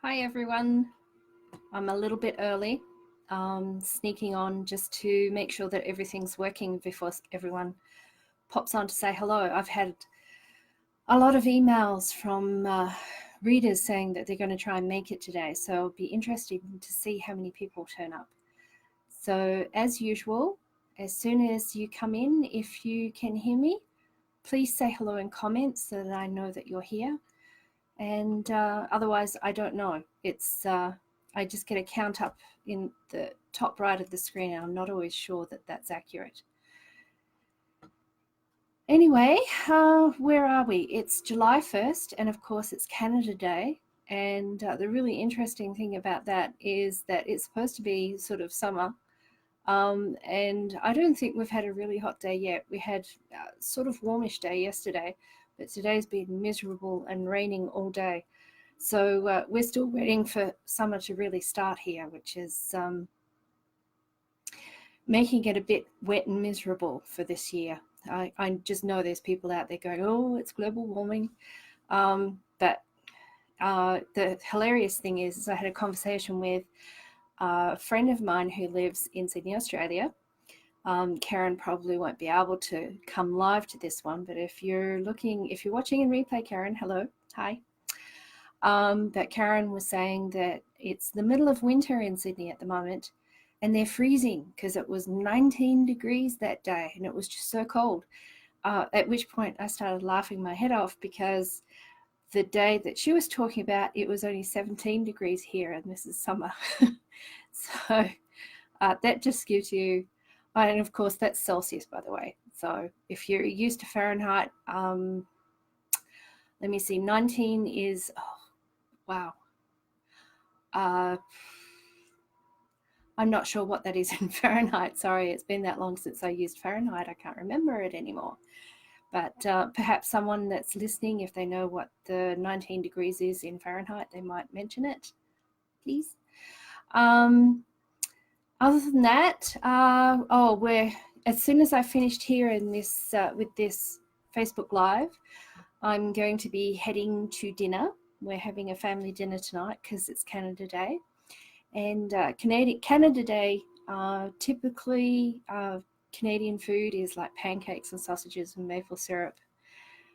Hi everyone, I'm a little bit early, sneaking on just to make sure that everything's working before everyone pops on to say hello. I've had a lot of emails from readers saying that they're going to try and make it today, so it'll be interesting to see how many people turn up. So as usual, as soon as you come in, if you can hear me, please say hello in comments so that I know that you're here. And otherwise I don't know. It's I just get a count up in the top right of the screen and I'm not always sure that that's accurate. Anyway, where are we? It's July 1st and of course it's Canada Day, and the really interesting thing about that is that it's supposed to be sort of summer, and I don't think we've had a really hot day yet. We had sort of warmish day yesterday, but today's been miserable and raining all day. So we're still waiting for summer to really start here, which is making it a bit wet and miserable for this year. I just know there's people out there going, oh, it's global warming. But the hilarious thing is I had a conversation with a friend of mine who lives in Sydney, Australia. Karen probably won't be able to come live to this one, but if you're watching in replay, Karen, hello, hi. But Karen was saying that it's the middle of winter in Sydney at the moment and they're freezing because it was 19 degrees that day and it was just so cold. At which point I started laughing my head off because the day that she was talking about, it was only 17 degrees here and this is summer. So that just gives you, and of course that's Celsius, by the way. So if you're used to Fahrenheit, let me see, 19 is, oh, wow. I'm not sure what that is in Fahrenheit. Sorry, it's been that long since I used Fahrenheit. I can't remember it anymore. But perhaps someone that's listening, if they know what the 19 degrees is in Fahrenheit, they might mention it, please. Other than that, as soon as I finished here in this with this Facebook Live, I'm going to be heading to dinner. We're having a family dinner tonight because it's Canada Day. And Canada Day, typically Canadian food is like pancakes and sausages and maple syrup.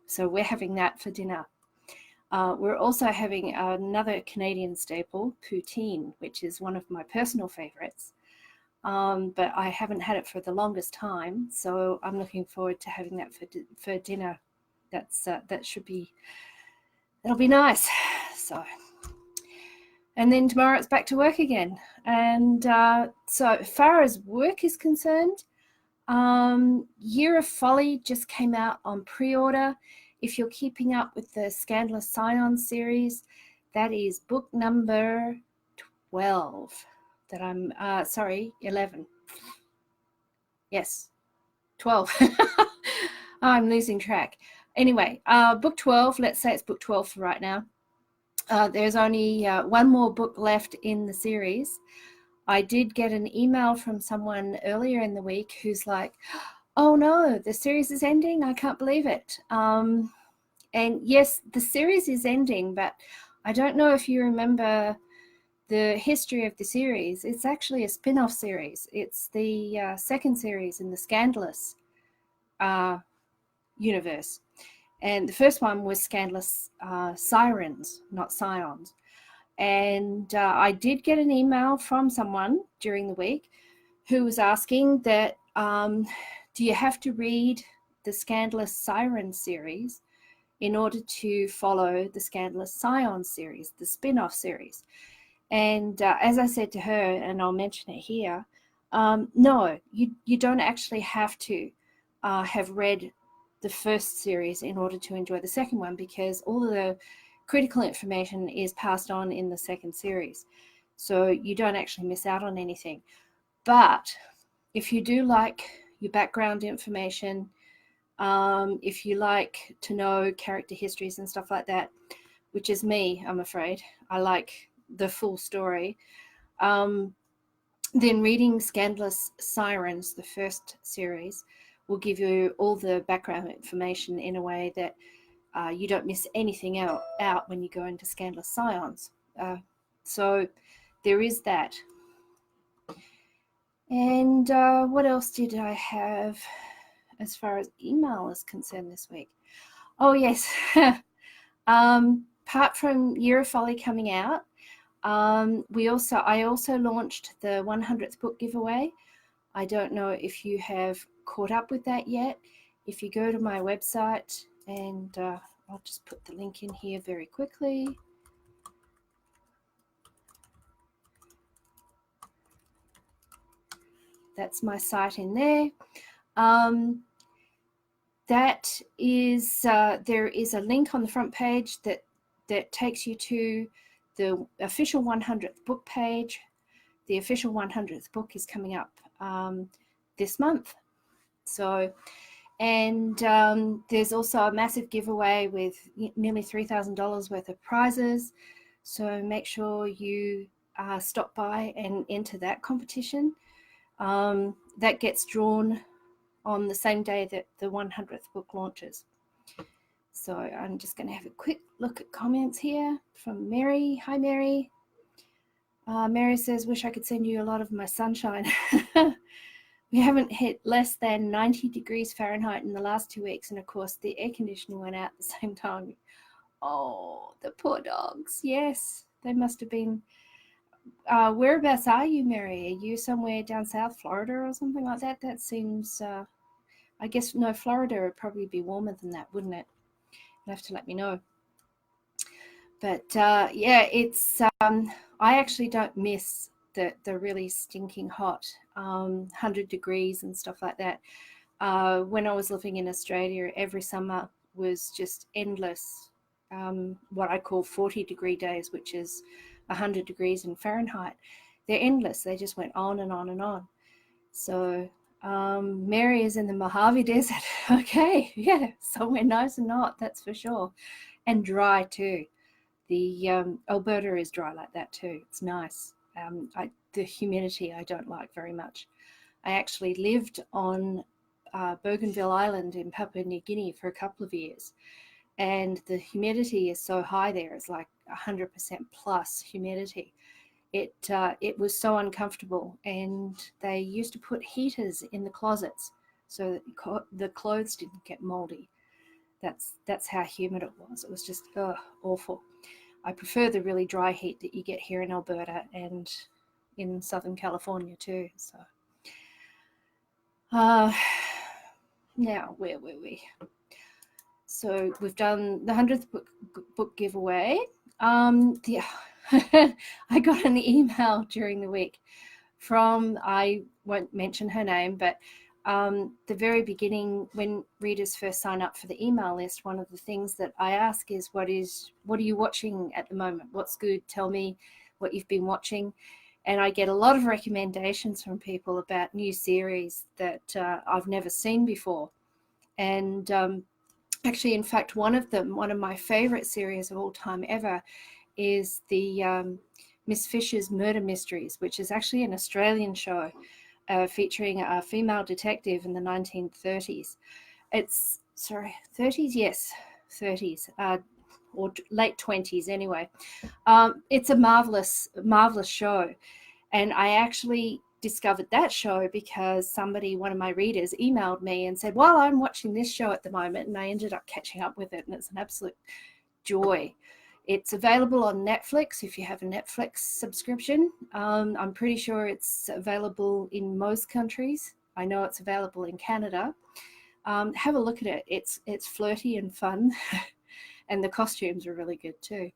So we're having that for dinner. We're also having another Canadian staple, poutine, which is one of my personal favorites. But I haven't had it for the longest time, so I'm looking forward to having that for dinner. That'll be nice. And then tomorrow it's back to work again. And so as far as work is concerned, Year of Folly just came out on pre-order. If you're keeping up with the Scandalous SCIONS series, that is book number 12. 11. Yes, 12. I'm losing track. Anyway, book 12, let's say it's book 12 for right now. There's only one more book left in the series. I did get an email from someone earlier in the week who's like, oh no, the series is ending. I can't believe it. And yes, the series is ending, but I don't know if you remember the history of the series. It's actually a spin-off series. It's the second series in the Scandalous universe. And the first one was Scandalous Sirens, not Scions. And I did get an email from someone during the week who was asking that, do you have to read the Scandalous Sirens series in order to follow the Scandalous Scions series, the spin-off series? And as I said to her, and I'll mention it here, no, you don't actually have to have read the first series in order to enjoy the second one, because all of the critical information is passed on in the second series. So you don't actually miss out on anything. But if you do like your background information, if you like to know character histories and stuff like that, which is me, I'm afraid, I like the full story, then reading Scandalous Sirens, the first series, will give you all the background information in a way that you don't miss anything out when you go into Scandalous Scions. So there is that. And what else did I have as far as email is concerned this week? Oh, yes. Apart from Year of Folly coming out, I also launched the 100th book giveaway. I don't know if you have caught up with that yet. If you go to my website, and I'll just put the link in here very quickly. That's my site in there. That is there is a link on the front page that takes you to the official 100th book page. The official 100th book is coming up this month. So, and there's also a massive giveaway with nearly $3,000 worth of prizes. So make sure you stop by and enter that competition. That gets drawn on the same day that the 100th book launches. So I'm just going to have a quick look at comments here from Mary. Hi, Mary. Mary says, wish I could send you a lot of my sunshine. We haven't hit less than 90 degrees Fahrenheit in the last 2 weeks. And of course, the air conditioning went out at the same time. Oh, the poor dogs. Yes, they must have been. Whereabouts are you, Mary? Are you somewhere down south, Florida or something like that? That seems, I guess, no, Florida would probably be warmer than that, wouldn't it? You'll have to let me know. But yeah, it's, I actually don't miss the really stinking hot 100 degrees and stuff like that. When I was living in Australia, every summer was just endless, what I call 40-degree days, which is 100 degrees in Fahrenheit. They're endless. They just went on and on and on. So Mary is in the Mojave Desert. Okay, yeah, somewhere nice and hot, that's for sure. And dry too. The Alberta is dry like that too. It's nice. The humidity I don't like very much. I actually lived on Bougainville Island in Papua New Guinea for a couple of years. And the humidity is so high there. It's like 100% plus humidity. It was so uncomfortable, and they used to put heaters in the closets so that the clothes didn't get moldy. That's how humid it was. It was just awful. I prefer the really dry heat that you get here in Alberta and in Southern California too. So now where were we? So we've done the 100th book giveaway. I got an email during the week from, I won't mention her name, but the very beginning, when readers first sign up for the email list, one of the things that I ask is, what are you watching at the moment? What's good? Tell me what you've been watching. And I get a lot of recommendations from people about new series that I've never seen before. And actually, in fact, one of my favorite series of all time ever is the Miss Fisher's Murder Mysteries, which is actually an Australian show featuring a female detective in the 1930s. It's, 30s? Yes, 30s, or late 20s anyway. It's a marvelous show. And I actually discovered that show because one of my readers, emailed me and said, well, I'm watching this show at the moment, and I ended up catching up with it, and it's an absolute joy. It's available on Netflix if you have a Netflix subscription. I'm pretty sure it's available in most countries. I know it's available in Canada. Have a look at it. It's flirty and fun, and the costumes are really good too.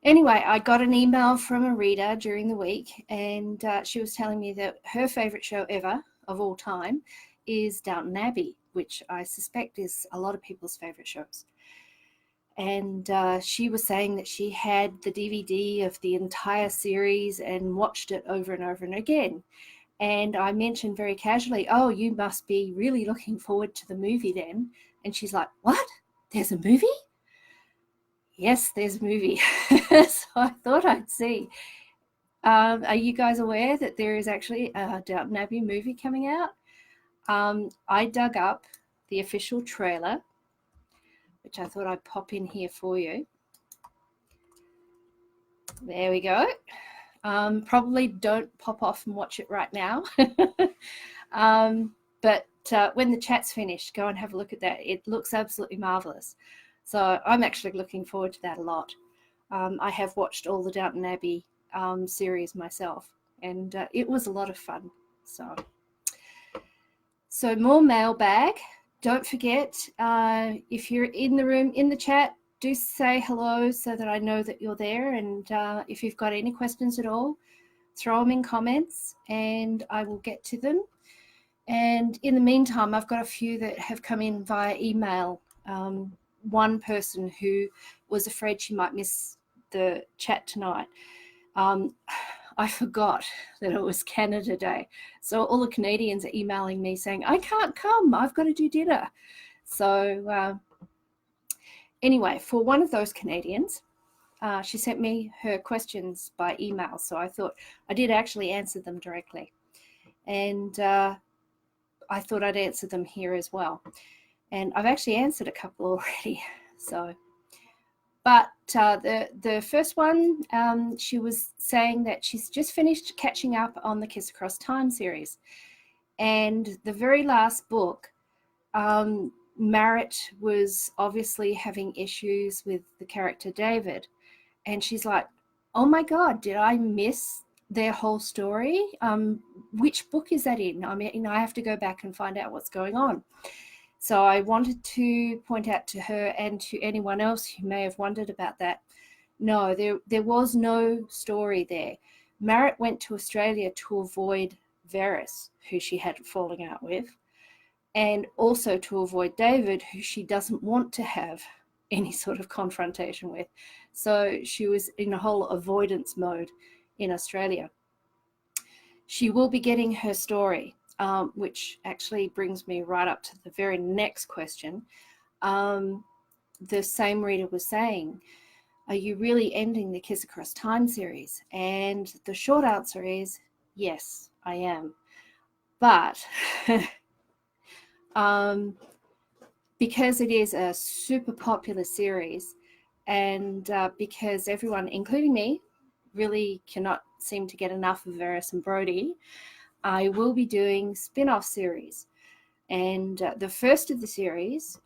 Anyway, I got an email from a reader during the week, and she was telling me that her favorite show ever of all time is Downton Abbey, which I suspect is a lot of people's favorite shows. And she was saying that she had the DVD of the entire series and watched it over and over and again. And I mentioned very casually, oh, you must be really looking forward to the movie then. And she's like, what? There's a movie? Yes, there's a movie. So I thought I'd see. Are you guys aware that there is actually a Downton Abbey movie coming out? I dug up the official trailer, which I thought I'd pop in here for you. There we go. Probably don't pop off and watch it right now. But when the chat's finished, go and have a look at that. It looks absolutely marvellous. So I'm actually looking forward to that a lot. I have watched all the Downton Abbey series myself, and it was a lot of fun. So more mailbag. Don't forget, if you're in the room, in the chat, do say hello so that I know that you're there. And if you've got any questions at all, throw them in comments and I will get to them. And in the meantime, I've got a few that have come in via email. One person who was afraid she might miss the chat tonight. I forgot that it was Canada Day. So all the Canadians are emailing me saying, I can't come, I've got to do dinner. So anyway, for one of those Canadians, she sent me her questions by email. So I thought I did actually answer them directly. And I thought I'd answer them here as well. And I've actually answered a couple already. So, but the first one, she was saying that she's just finished catching up on the Kiss Across Time series. And the very last book, MARIT was obviously having issues with the character David. And she's like, oh my God, did I miss their whole story? Which book is that in? I mean, I have to go back and find out what's going on. So I wanted to point out to her and to anyone else who may have wondered about that. No, there was no story there. MARIT went to Australia to avoid Varys, who she had falling out with, and also to avoid David, who she doesn't want to have any sort of confrontation with. So she was in a whole avoidance mode in Australia. She will be getting her story, which actually brings me right up to the very next question. The same reader was saying, are you really ending the Kiss Across Time series? And the short answer is, yes, I am. But because it is a super popular series, and because everyone, including me, really cannot seem to get enough of Varys and Brody, I will be doing spin-off series. And the first of the series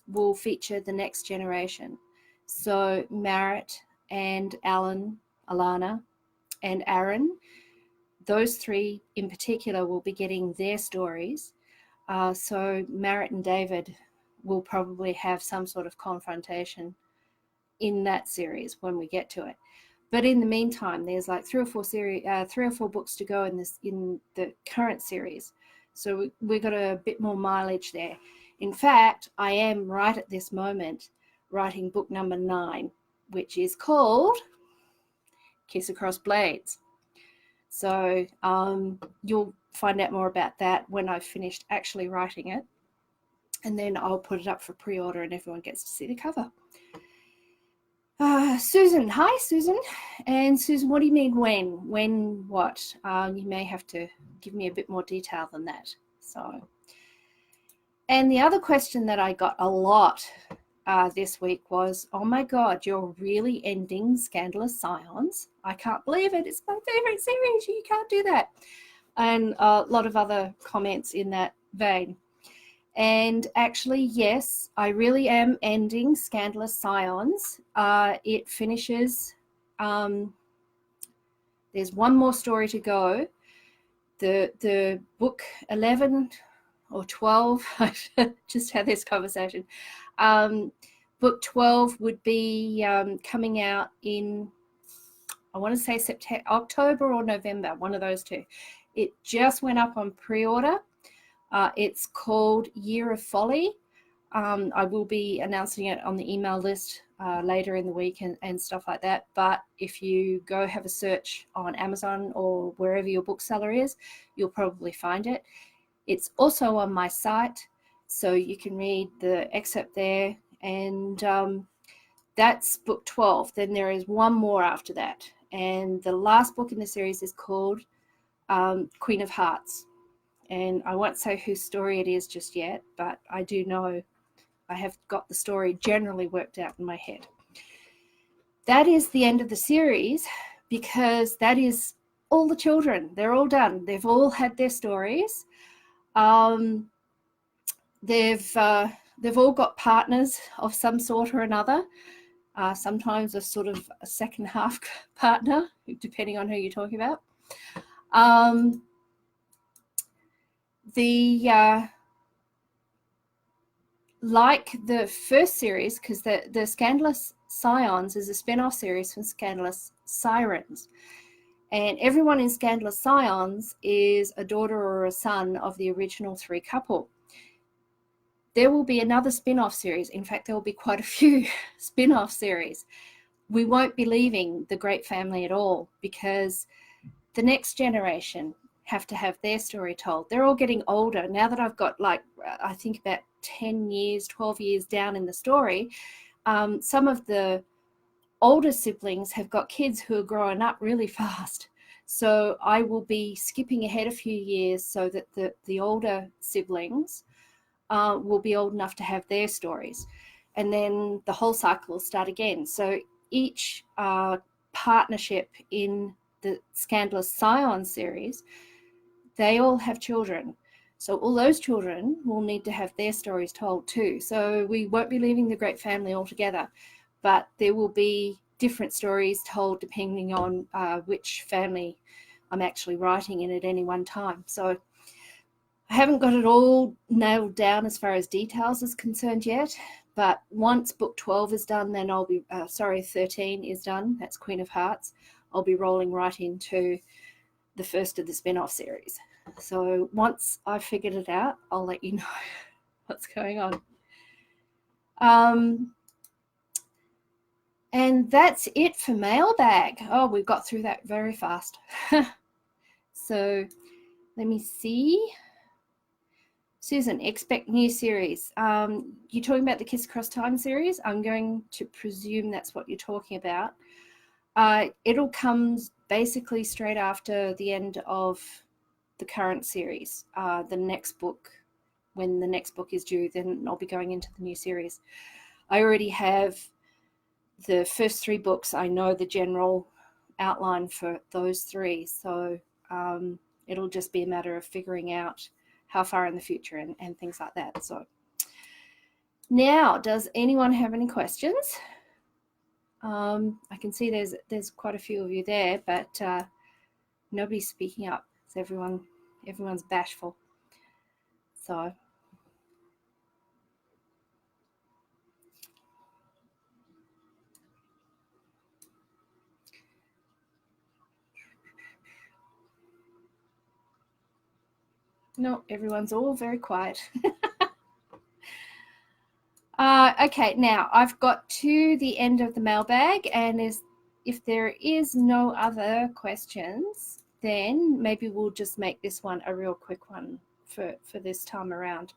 will feature the next generation. So MARIT and Alan, Alana, and Aaron, those three in particular will be getting their stories. So MARIT and David will probably have some sort of confrontation in that series when we get to it. But in the meantime, there's like three or four books to go in the current series. So we've got a bit more mileage there. In fact, I am right at this moment writing book number 9, which is called Kiss Across Blades. So you'll find out more about that when I've finished actually writing it. And then I'll put it up for pre-order and everyone gets to see the cover. Susan, hi Susan. And Susan, what do you mean when? When what? You may have to give me a bit more detail than that. So, and the other question that I got a lot this week was, oh my God, you're really ending Scandalous Scions. I can't believe it. It's my favorite series. You can't do that. And a lot of other comments in that vein. And actually, yes, I really am ending Scandalous Scions. It finishes, there's one more story to go. The book 11 or 12, I just had this conversation. Book 12 would be coming out in, I want to say October or November, one of those two. It just went up on pre-order. It's called Year of Folly. I will be announcing it on the email list later in the week and stuff like that. But if you go have a search on Amazon or wherever your bookseller is, you'll probably find it. It's also on my site, so you can read the excerpt there. And that's book 12. Then there is one more after that. And the last book in the series is called Queen of Hearts. And I won't say whose story it is just yet, but I do know I have got the story generally worked out in my head. that is the end of the series, because that is all the children. They're all done. They've all had their stories. They've all got partners of some sort or another. Sometimes a sort of a second half partner, depending on who you're talking about. Like the first series, because the Scandalous Scions is a spin-off series from Scandalous Sirens. And everyone in Scandalous Scions is a daughter or a son of the original three couple. There will be another spin-off series. In fact, there will be quite a few spin-off series. We won't be leaving the great family at all, because the next generation have to have their story told. They're all getting older. Now that I've got, like, I think about 10 years, 12 years down in the story, some of the older siblings have got kids who are growing up really fast. So I will be skipping ahead a few years so that the older siblings will be old enough to have their stories. And then the whole cycle will start again. So each partnership in the Scandalous Scion series, they all have children. So all those children will need to have their stories told too. So we won't be leaving the great family altogether, but there will be different stories told depending on which family I'm actually writing in at any one time. So I haven't got it all nailed down as far as details is concerned yet, but once book 12 is done, then I'll be, 13 is done, that's Queen of Hearts, I'll be rolling right into the first of the spin-off series. So once I've figured it out, I'll let you know what's going on. And that's it for mailbag. Oh, we got through that very fast. So let me see. Susan, expect new series. You're talking about the Kiss Across Time series? I'm going to presume that's what you're talking about. It'll come basically straight after the end of the current series. The next book, when the next book is due, then I'll be going into the new series. I already have the first three books. I know the general outline for those three. So it'll just be a matter of figuring out how far in the future and things like that. So now, does anyone have any questions? I can see there's quite a few of you there, but nobody's speaking up. So everyone's bashful. So no, everyone's all very quiet. Okay, now I've got to the end of the mailbag, and if there is no other questions, then maybe we'll just make this one a real quick one for this time around.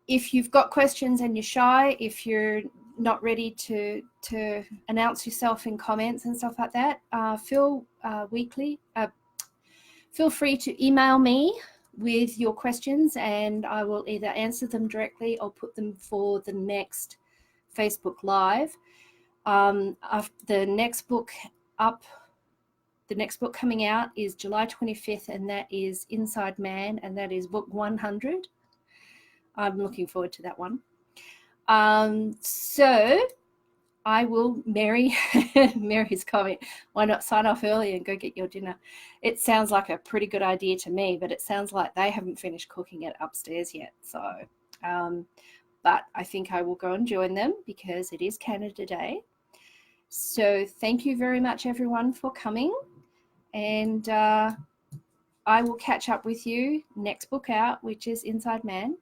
If you've got questions and you're shy, if you're not ready to announce yourself in comments and stuff like that, feel free to email me with your questions, and I will either answer them directly or put them for the next Facebook Live. The next book coming out is July 25th, and that is Inside Man, and that is book 100. I'm looking forward to that one. So I will, Mary's comment, why not sign off early and go get your dinner? It sounds like a pretty good idea to me, but it sounds like they haven't finished cooking it upstairs yet. So, but I think I will go and join them because it is Canada Day. So thank you very much, everyone, for coming. And I will catch up with you next book out, which is Inside Man.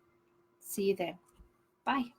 See you then. Bye.